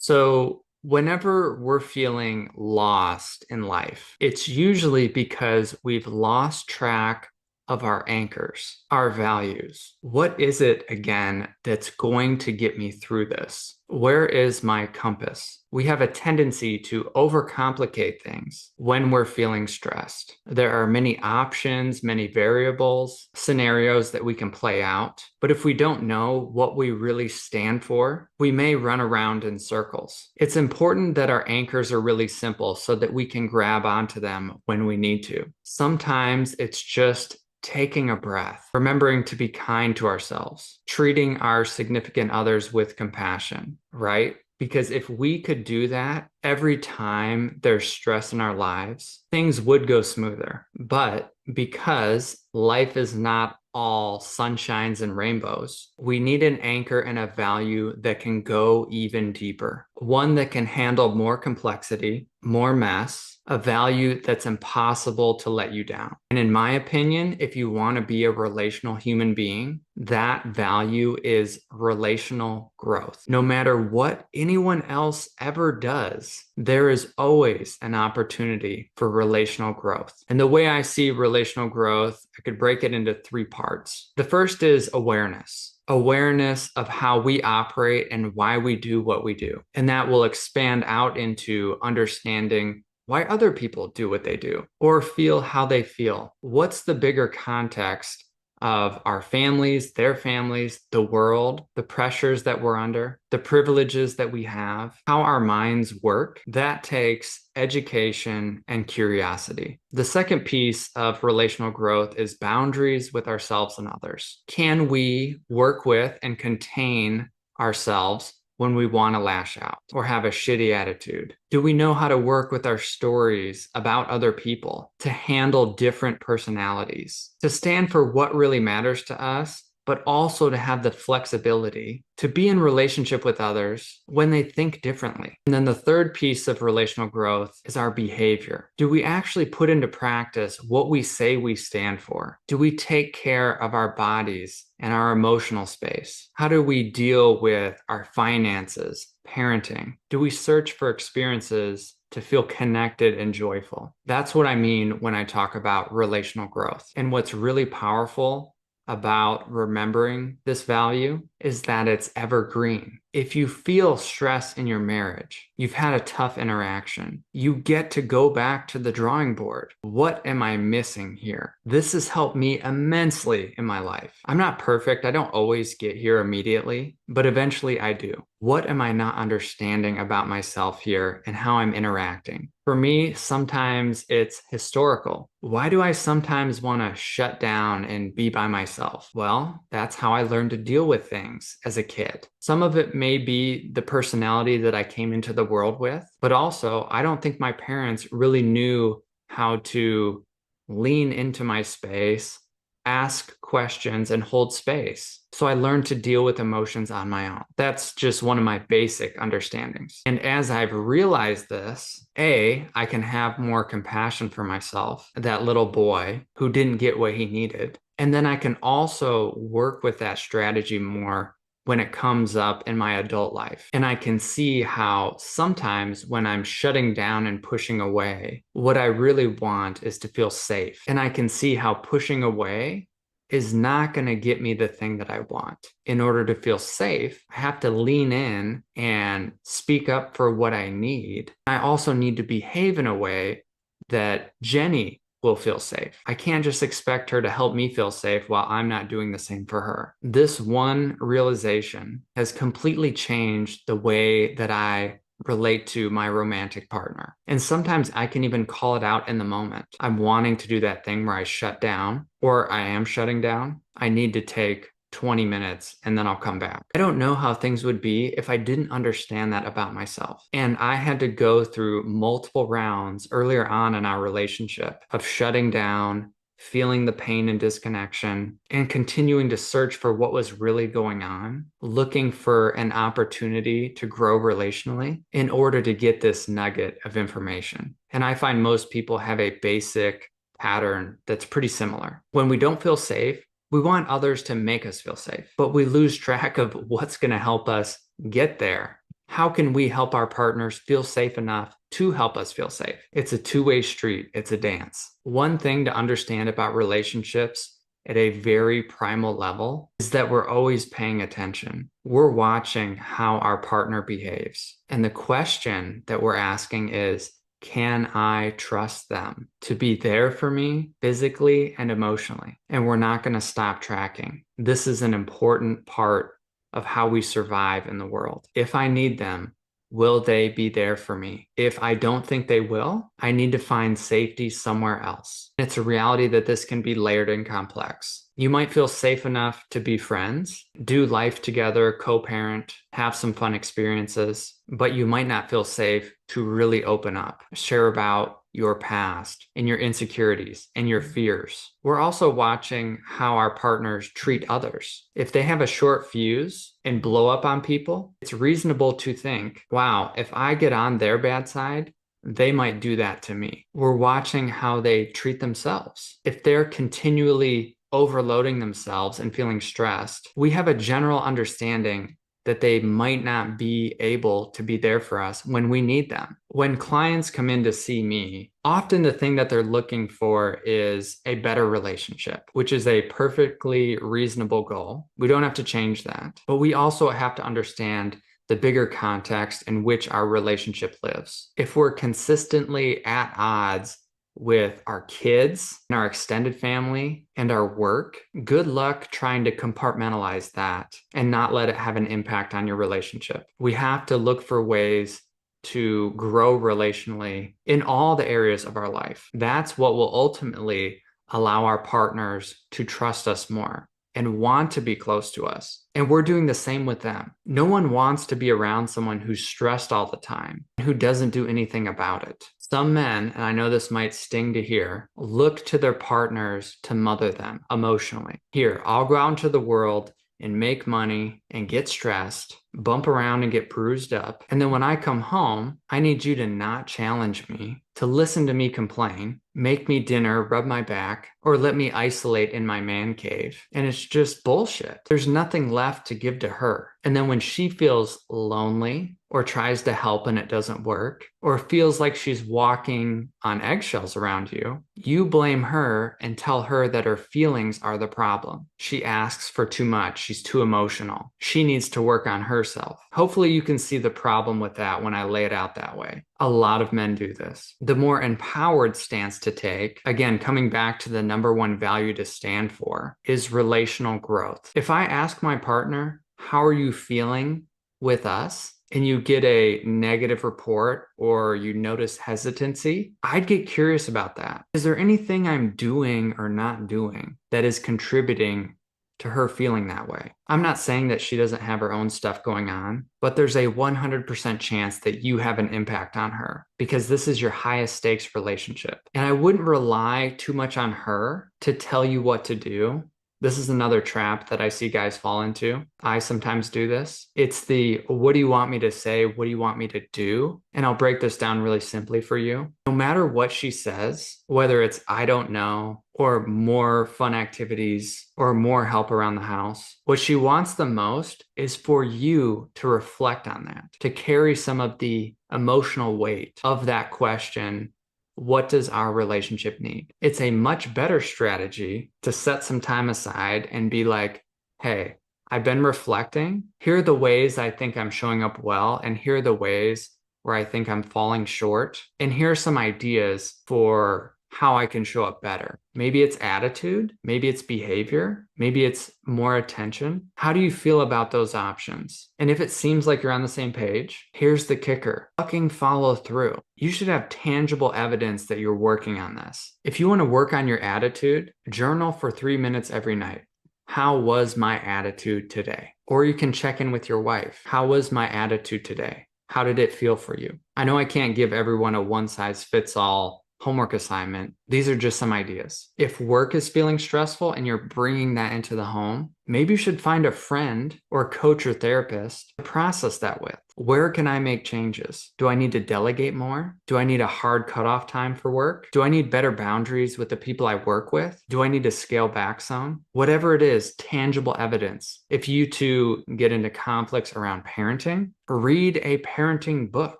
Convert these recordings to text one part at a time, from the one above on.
So, whenever we're feeling lost in life, it's usually because we've lost track of our anchors, our values. What is it again that's going to get me through this? Where is my compass? We have a tendency to overcomplicate things when we're feeling stressed. There are many options, many variables, scenarios that we can play out. But if we don't know what we really stand for, we may run around in circles. It's important that our anchors are really simple so that we can grab onto them when we need to. Sometimes it's just taking a breath, remembering to be kind to ourselves, treating our significant others with compassion, right? Because if we could do that every time there's stress in our lives, things would go smoother. But because life is not all sunshines and rainbows, we need an anchor and a value that can go even deeper, one that can handle more complexity, more mess, a value that's impossible to let you down. And in my opinion, if you want to be a relational human being, that value is relational growth. No matter what anyone else ever does, there is always an opportunity for relational growth. And the way I see relational growth, I could break it into three parts. The first is awareness of how we operate and why we do what we do. And that will expand out into understanding why other people do what they do or feel how they feel. What's the bigger context of our families, their families, the world, the pressures that we're under, the privileges that we have, how our minds work? That takes education and curiosity. The second piece of relational growth is boundaries with ourselves and others. Can we work with and contain ourselves when we want to lash out or have a shitty attitude? Do we know how to work with our stories about other people, to handle different personalities, to stand for what really matters to us, but also to have the flexibility to be in relationship with others when they think differently? And then the third piece of relational growth is our behavior. Do we actually put into practice what we say we stand for? Do we take care of our bodies and our emotional space? How do we deal with our finances, parenting? Do we search for experiences to feel connected and joyful? That's what I mean when I talk about relational growth. And what's really powerful about remembering this value is that it's evergreen. If you feel stress in your marriage, you've had a tough interaction, you get to go back to the drawing board. What am I missing here? This has helped me immensely in my life. I'm not perfect. I don't always get here immediately, but eventually I do. What am I not understanding about myself here and how I'm interacting? For me, sometimes it's historical. Why do I sometimes want to shut down and be by myself? Well, that's how I learned to deal with things as a kid. Some of it may be the personality that I came into the world with, but also I don't think my parents really knew how to lean into my space, ask questions, and hold space. So I learned to deal with emotions on my own. That's just one of my basic understandings. And as I've realized this, I can have more compassion for myself, that little boy who didn't get what he needed. And then I can also work with that strategy more when it comes up in my adult life. And I can see how sometimes when I'm shutting down and pushing away, what I really want is to feel safe. And I can see how pushing away is not going to get me the thing that I want. In order to feel safe, I have to lean in and speak up for what I need. I also need to behave in a way that Jenny will feel safe. I can't just expect her to help me feel safe while I'm not doing the same for her. This one realization has completely changed the way that I relate to my romantic partner. And sometimes I can even call it out in the moment. I'm wanting to do that thing where I shut down or I am shutting down. I need to take 20 minutes and then I'll come back. I don't know how things would be if I didn't understand that about myself. And I had to go through multiple rounds earlier on in our relationship of shutting down, feeling the pain and disconnection, and continuing to search for what was really going on, looking for an opportunity to grow relationally in order to get this nugget of information. And I find most people have a basic pattern that's pretty similar. When we don't feel safe, we want others to make us feel safe, but we lose track of what's going to help us get there. How can we help our partners feel safe enough to help us feel safe? It's a two-way street. It's a dance. One thing to understand about relationships at a very primal level is that we're always paying attention. We're watching how our partner behaves. And the question that we're asking is, can I trust them to be there for me physically and emotionally? And we're not going to stop tracking. This is an important part of how we survive in the world. If I need them, will they be there for me? If I don't think they will, I need to find safety somewhere else. It's a reality that this can be layered and complex. You might feel safe enough to be friends, do life together, co-parent, have some fun experiences, but you might not feel safe to really open up, share about your past and your insecurities and your fears. We're also watching how our partners treat others. If they have a short fuse and blow up on people, it's reasonable to think, wow, if I get on their bad side, they might do that to me. We're watching how they treat themselves. If they're continually overloading themselves and feeling stressed, we have a general understanding that they might not be able to be there for us when we need them. When clients come in to see me, often the thing that they're looking for is a better relationship, which is a perfectly reasonable goal. We don't have to change that, but we also have to understand the bigger context in which our relationship lives. If we're consistently at odds with our kids and our extended family and our work, good luck trying to compartmentalize that and not let it have an impact on your relationship. We have to look for ways to grow relationally in all the areas of our life. That's what will ultimately allow our partners to trust us more and want to be close to us. And we're doing the same with them. No one wants to be around someone who's stressed all the time, who doesn't do anything about it. Some men, and I know this might sting to hear, look to their partners to mother them emotionally. Here, I'll go out into the world and make money and get stressed, bump around and get bruised up. And then when I come home, I need you to not challenge me, to listen to me complain, make me dinner, rub my back, or let me isolate in my man cave. And it's just bullshit. There's nothing left to give to her. And then when she feels lonely or tries to help and it doesn't work, or feels like she's walking on eggshells around you, you blame her and tell her that her feelings are the problem. She asks for too much. She's too emotional. She needs to work on herself. Hopefully you can see the problem with that when I lay it out that way. A lot of men do this. The more empowered stance to take, again, coming back to the number one value to stand for, is relational growth. If I ask my partner, how are you feeling with us? And you get a negative report or you notice hesitancy, I'd get curious about that. Is there anything I'm doing or not doing that is contributing to her feeling that way? I'm not saying that she doesn't have her own stuff going on, but there's a 100% chance that you have an impact on her because this is your highest stakes relationship. And I wouldn't rely too much on her to tell you what to do. This is another trap that I see guys fall into. I sometimes do this. It's the, what do you want me to say? What do you want me to do? And I'll break this down really simply for you. No matter what she says, whether it's I don't know, or more fun activities, or more help around the house, what she wants the most is for you to reflect on that, to carry some of the emotional weight of that question. What does our relationship need? It's a much better strategy to set some time aside and be like, hey, I've been reflecting. Here are the ways I think I'm showing up well, and here are the ways where I think I'm falling short. And here are some ideas for how I can show up better. Maybe it's attitude, maybe it's behavior, maybe it's more attention. How do you feel about those options? And if it seems like you're on the same page, here's the kicker. Fucking follow through. You should have tangible evidence that you're working on this. If you want to work on your attitude, journal for 3 minutes every night. How was my attitude today? Or you can check in with your wife. How was my attitude today? How did it feel for you? I know I can't give everyone a one-size-fits-all homework assignment. These are just some ideas. If work is feeling stressful and you're bringing that into the home, maybe you should find a friend or coach or therapist to process that with. Where can I make changes? Do I need to delegate more? Do I need a hard cutoff time for work? Do I need better boundaries with the people I work with? Do I need to scale back some? Whatever it is, tangible evidence. If you two get into conflicts around parenting, read a parenting book.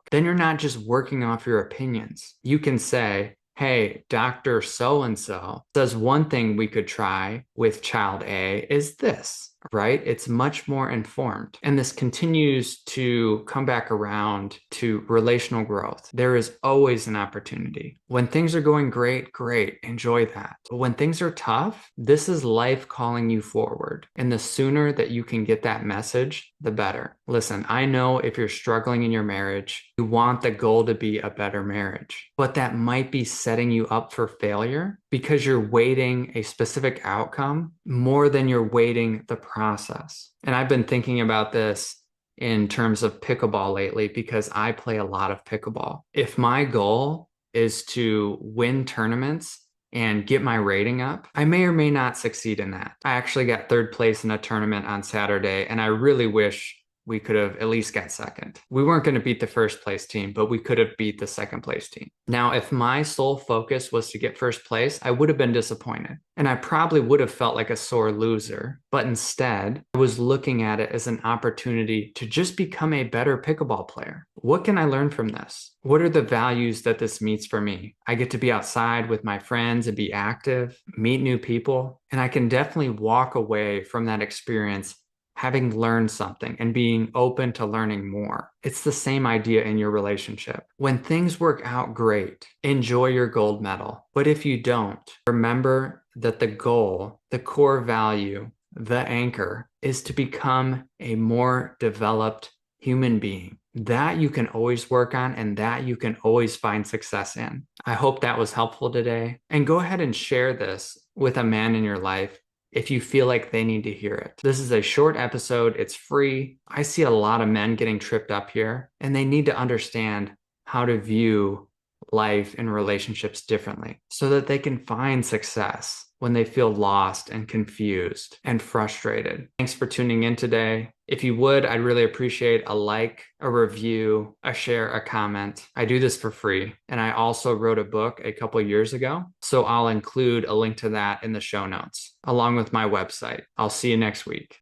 Then you're not just working off your opinions. You can say, hey, Dr. So and so says one thing we could try with child A is this, right? It's much more informed. And this continues to come back around to relational growth. There is always an opportunity. When things are going great, great, enjoy that. But when things are tough, this is life calling you forward. And the sooner that you can get that message, the better. Listen, I know if you're struggling in your marriage, you want the goal to be a better marriage, but that might be setting you up for failure because you're weighting a specific outcome more than you're weighting the process. And I've been thinking about this in terms of pickleball lately because I play a lot of pickleball. If my goal is to win tournaments and get my rating up, I may or may not succeed in that. I actually got third place in a tournament on Saturday, and I really wish we could have at least got second. We weren't going to beat the first place team, but we could have beat the second place team. Now, if my sole focus was to get first place, I would have been disappointed. And I probably would have felt like a sore loser. But instead, I was looking at it as an opportunity to just become a better pickleball player. What can I learn from this? What are the values that this meets for me? I get to be outside with my friends and be active, meet new people, and I can definitely walk away from that experience having learned something and being open to learning more. It's the same idea in your relationship. When things work out great, enjoy your gold medal. But if you don't, remember that the goal, the core value, the anchor is to become a more developed human being. That you can always work on and that you can always find success in. I hope that was helpful today. And go ahead and share this with a man in your life if you feel like they need to hear it. This is a short episode. It's free. I see a lot of men getting tripped up here, and they need to understand how to view life and relationships differently so that they can find success when they feel lost and confused and frustrated. Thanks for tuning in today. If you would, I'd really appreciate a like, a review, a share, a comment. I do this for free. And I also wrote a book a couple years ago, so I'll include a link to that in the show notes, along with my website. I'll see you next week.